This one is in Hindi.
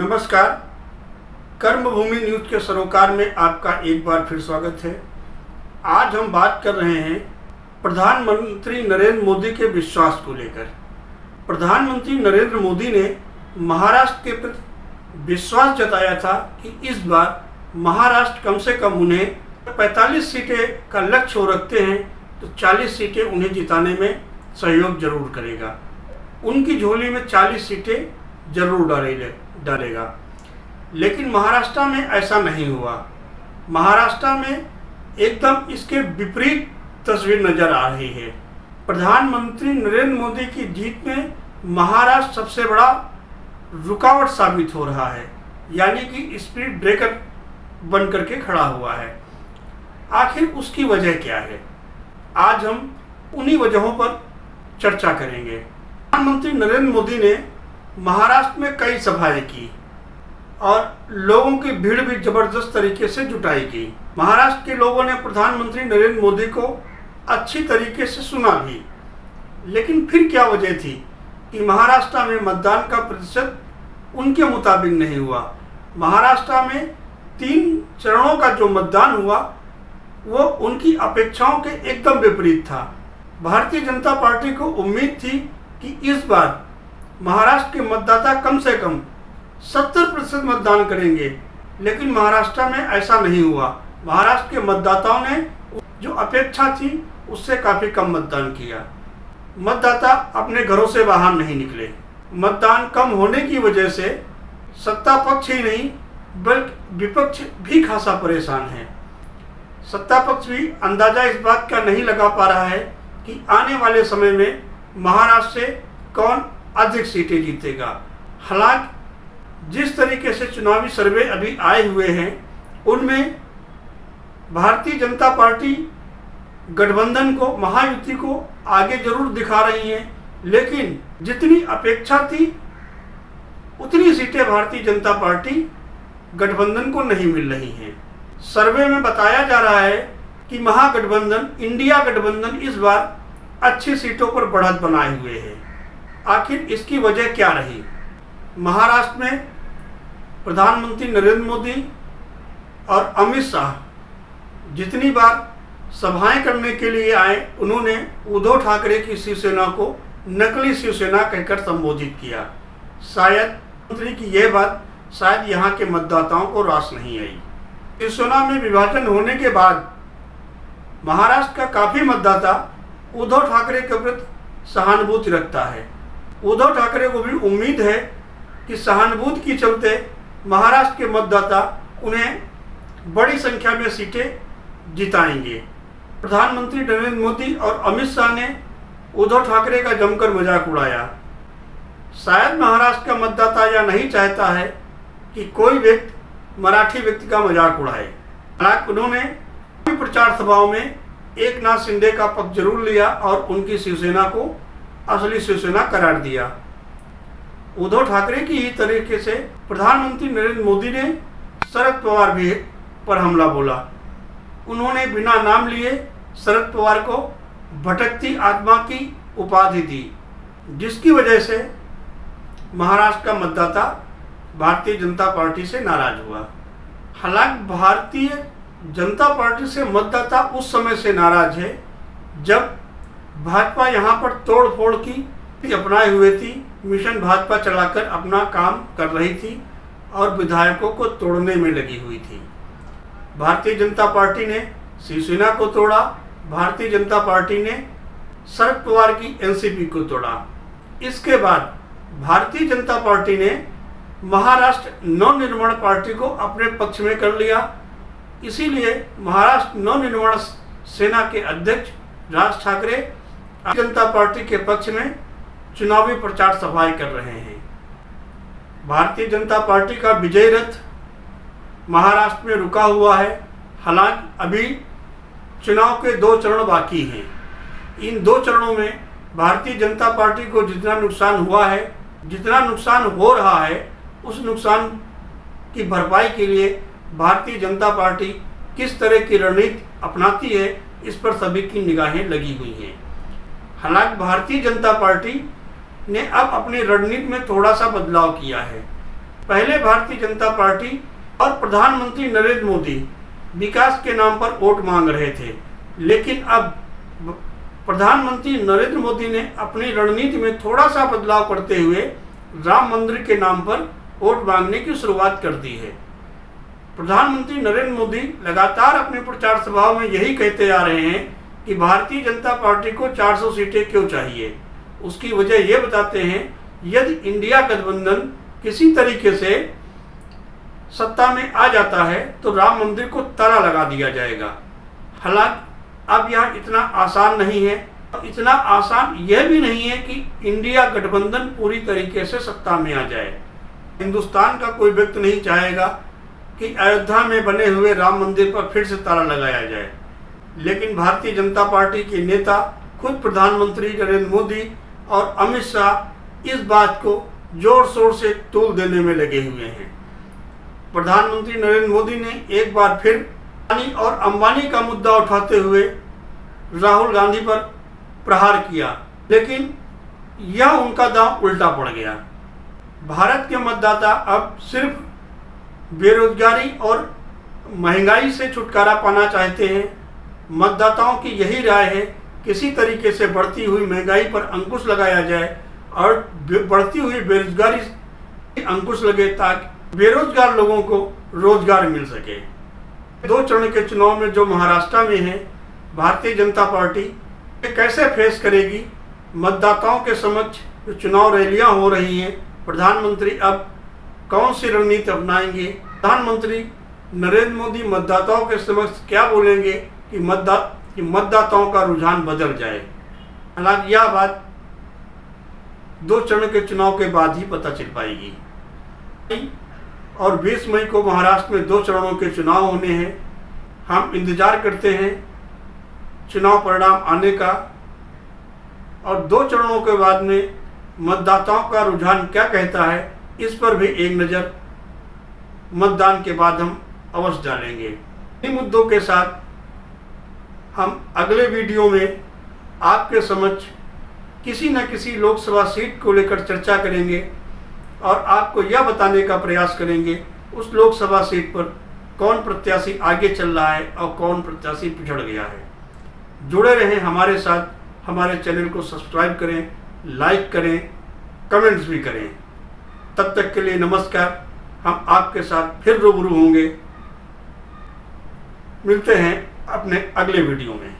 नमस्कार। कर्मभूमि न्यूज के सरोकार में आपका एक बार फिर स्वागत है। आज हम बात कर रहे हैं प्रधानमंत्री नरेंद्र मोदी के विश्वास को लेकर। प्रधानमंत्री नरेंद्र मोदी ने महाराष्ट्र के प्रति विश्वास जताया था कि इस बार महाराष्ट्र कम से कम उन्हें 45 सीटें का लक्ष्य हो रखते हैं तो 40 सीटें उन्हें जिताने में सहयोग जरूर करेगा। उनकी झोली में 40 सीटें जरूर डालेगा। लेकिन महाराष्ट्र में ऐसा नहीं हुआ। महाराष्ट्र में एकदम इसके विपरीत तस्वीर नजर आ रही है। प्रधानमंत्री नरेंद्र मोदी की जीत में महाराष्ट्र सबसे बड़ा रुकावट साबित हो रहा है, यानी कि स्पीड ब्रेकर बन करके खड़ा हुआ है। आखिर उसकी वजह क्या है? आज हम उन्हीं वजहों पर चर्चा करेंगे। प्रधानमंत्री नरेंद्र मोदी ने महाराष्ट्र में कई सभाएं की और लोगों की भीड़ भी जबरदस्त तरीके से जुटाई गई। महाराष्ट्र के लोगों ने प्रधानमंत्री नरेंद्र मोदी को अच्छी तरीके से सुना भी। लेकिन फिर क्या वजह थी कि महाराष्ट्र में मतदान का प्रतिशत उनके मुताबिक नहीं हुआ? महाराष्ट्र में 3 चरणों का जो मतदान हुआ वो उनकी अपेक्षाओं के एकदम विपरीत था। भारतीय जनता पार्टी को उम्मीद थी कि इस बार महाराष्ट्र के मतदाता कम से कम 70% मतदान करेंगे, लेकिन महाराष्ट्र में ऐसा नहीं हुआ। महाराष्ट्र के मतदाताओं ने जो अपेक्षा थी उससे काफ़ी कम मतदान किया। मतदाता अपने घरों से बाहर नहीं निकले। मतदान कम होने की वजह से सत्ता पक्ष ही नहीं बल्कि विपक्ष भी खासा परेशान है। सत्ता पक्ष भी अंदाजा इस बात का नहीं लगा पा रहा है कि आने वाले समय में महाराष्ट्र से कौन अधिक सीटें जीतेगा। हालांकि जिस तरीके से चुनावी सर्वे अभी आए हुए हैं उनमें भारतीय जनता पार्टी गठबंधन को, महायुति को आगे जरूर दिखा रही है, लेकिन जितनी अपेक्षा थी उतनी सीटें भारतीय जनता पार्टी गठबंधन को नहीं मिल रही हैं। सर्वे में बताया जा रहा है कि महागठबंधन, इंडिया गठबंधन इस बार अच्छी सीटों पर बढ़त बनाए हुए है। आखिर इसकी वजह क्या रही? महाराष्ट्र में प्रधानमंत्री नरेंद्र मोदी और अमित शाह जितनी बार सभाएं करने के लिए आए, उन्होंने उद्धव ठाकरे की शिवसेना को नकली शिवसेना कहकर संबोधित किया। शायद मंत्री की यह बात शायद यहाँ के मतदाताओं को रास नहीं आई। शिवसेना में विभाजन होने के बाद महाराष्ट्र का काफ़ी मतदाता उद्धव ठाकरे के प्रति सहानुभूति रखता है। उद्धव ठाकरे को भी उम्मीद है कि सहानुभूति के चलते महाराष्ट्र के मतदाता उन्हें बड़ी संख्या में सीटें जिताएंगे। प्रधानमंत्री नरेंद्र मोदी और अमित शाह ने उद्धव ठाकरे का जमकर मजाक उड़ाया। शायद महाराष्ट्र का मतदाता यह नहीं चाहता है कि कोई व्यक्ति मराठी व्यक्ति का मजाक उड़ाए। हालांकि उन्होंने प्रचार सभाओं में एकनाथ शिंदे का पक्ष जरूर लिया और उनकी शिवसेना को असली शिवसेना करार दिया। उद्धव ठाकरे की ही तरीके से प्रधानमंत्री नरेंद्र मोदी ने शरद पवार भी पर हमला बोला। उन्होंने बिना नाम लिए शरद पवार को भटकती आत्मा की उपाधि दी, जिसकी वजह से महाराष्ट्र का मतदाता भारतीय जनता पार्टी से नाराज हुआ। हालांकि भारतीय जनता पार्टी से मतदाता उस समय से नाराज है जब भाजपा यहाँ पर तोड़ फोड़ की अपनाए हुए थी। मिशन भाजपा चलाकर अपना काम कर रही थी और विधायकों को तोड़ने में लगी हुई थी। भारतीय जनता पार्टी ने शिवसेना को तोड़ा। भारतीय जनता पार्टी ने शरद पवार की एनसीपी को तोड़ा। इसके बाद भारतीय जनता पार्टी ने महाराष्ट्र नवनिर्माण पार्टी को अपने पक्ष में कर लिया। इसीलिए महाराष्ट्र नवनिर्माण सेना के अध्यक्ष राज ठाकरे जनता पार्टी के पक्ष में चुनावी प्रचार सभाएं कर रहे हैं। भारतीय जनता पार्टी का विजय रथ महाराष्ट्र में रुका हुआ है। हालांकि अभी चुनाव के 2 चरण बाकी हैं। इन 2 चरणों में भारतीय जनता पार्टी को जितना नुकसान हुआ है, जितना नुकसान हो रहा है, उस नुकसान की भरपाई के लिए भारतीय जनता पार्टी किस तरह की रणनीति अपनाती है, इस पर सभी की निगाहें लगी हुई हैं। हालांकि भारतीय जनता पार्टी ने अब अपनी रणनीति में थोड़ा सा बदलाव किया है। पहले भारतीय जनता पार्टी और प्रधानमंत्री नरेंद्र मोदी विकास के नाम पर वोट मांग रहे थे, लेकिन अब प्रधानमंत्री नरेंद्र मोदी ने अपनी रणनीति में थोड़ा सा बदलाव करते हुए राम मंदिर के नाम पर वोट मांगने की शुरुआत कर दी है। प्रधानमंत्री नरेंद्र मोदी लगातार अपने प्रचार सभाओं में यही कहते आ रहे हैं कि भारतीय जनता पार्टी को 400 सीटें क्यों चाहिए। उसकी वजह ये बताते हैं, यदि इंडिया गठबंधन किसी तरीके से सत्ता में आ जाता है तो राम मंदिर को ताला लगा दिया जाएगा। हालांकि अब यह इतना आसान नहीं है, इतना आसान यह भी नहीं है कि इंडिया गठबंधन पूरी तरीके से सत्ता में आ जाए। हिंदुस्तान का कोई व्यक्ति नहीं चाहेगा कि अयोध्या में बने हुए राम मंदिर पर फिर से ताला लगाया जाए, लेकिन भारतीय जनता पार्टी के नेता खुद प्रधानमंत्री नरेंद्र मोदी और अमित शाह इस बात को जोर शोर से तूल देने में लगे हुए हैं। प्रधानमंत्री नरेंद्र मोदी ने एक बार फिर अदानी और अंबानी का मुद्दा उठाते हुए राहुल गांधी पर प्रहार किया, लेकिन यह उनका दांव उल्टा पड़ गया। भारत के मतदाता अब सिर्फ बेरोजगारी और महंगाई से छुटकारा पाना चाहते हैं। मतदाताओं की यही राय है, किसी तरीके से बढ़ती हुई महंगाई पर अंकुश लगाया जाए और बढ़ती हुई बेरोजगारी अंकुश लगे, ताकि बेरोजगार लोगों को रोजगार मिल सके। 2 चरण के चुनाव में जो महाराष्ट्र में है, भारतीय जनता पार्टी कैसे फेस करेगी। मतदाताओं के समक्ष जो चुनाव रैलियां हो रही हैं, प्रधानमंत्री अब कौन सी रणनीति अपनाएंगे, प्रधानमंत्री नरेंद्र मोदी मतदाताओं के समक्ष क्या बोलेंगे कि मतदाताओं का रुझान बदल जाए। हालांकि यह बात 2 चरण के चुनाव के बाद ही पता चल पाएगी। और 20 मई को महाराष्ट्र में 2 चरणों के चुनाव होने हैं। हम इंतजार करते हैं चुनाव परिणाम आने का, और 2 चरणों के बाद में मतदाताओं का रुझान क्या कहता है, इस पर भी एक नज़र मतदान के बाद हम अवश्य डालेंगे। इन मुद्दों के साथ हम अगले वीडियो में आपके समक्ष किसी न किसी लोकसभा सीट को लेकर चर्चा करेंगे और आपको यह बताने का प्रयास करेंगे उस लोकसभा सीट पर कौन प्रत्याशी आगे चल रहा है और कौन प्रत्याशी पिछड़ गया है। जुड़े रहें हमारे साथ, हमारे चैनल को सब्सक्राइब करें, लाइक करें, कमेंट्स भी करें। तब तक के लिए नमस्कार। हम आपके साथ फिर रूबरू होंगे। मिलते हैं अपने अगले वीडियो में।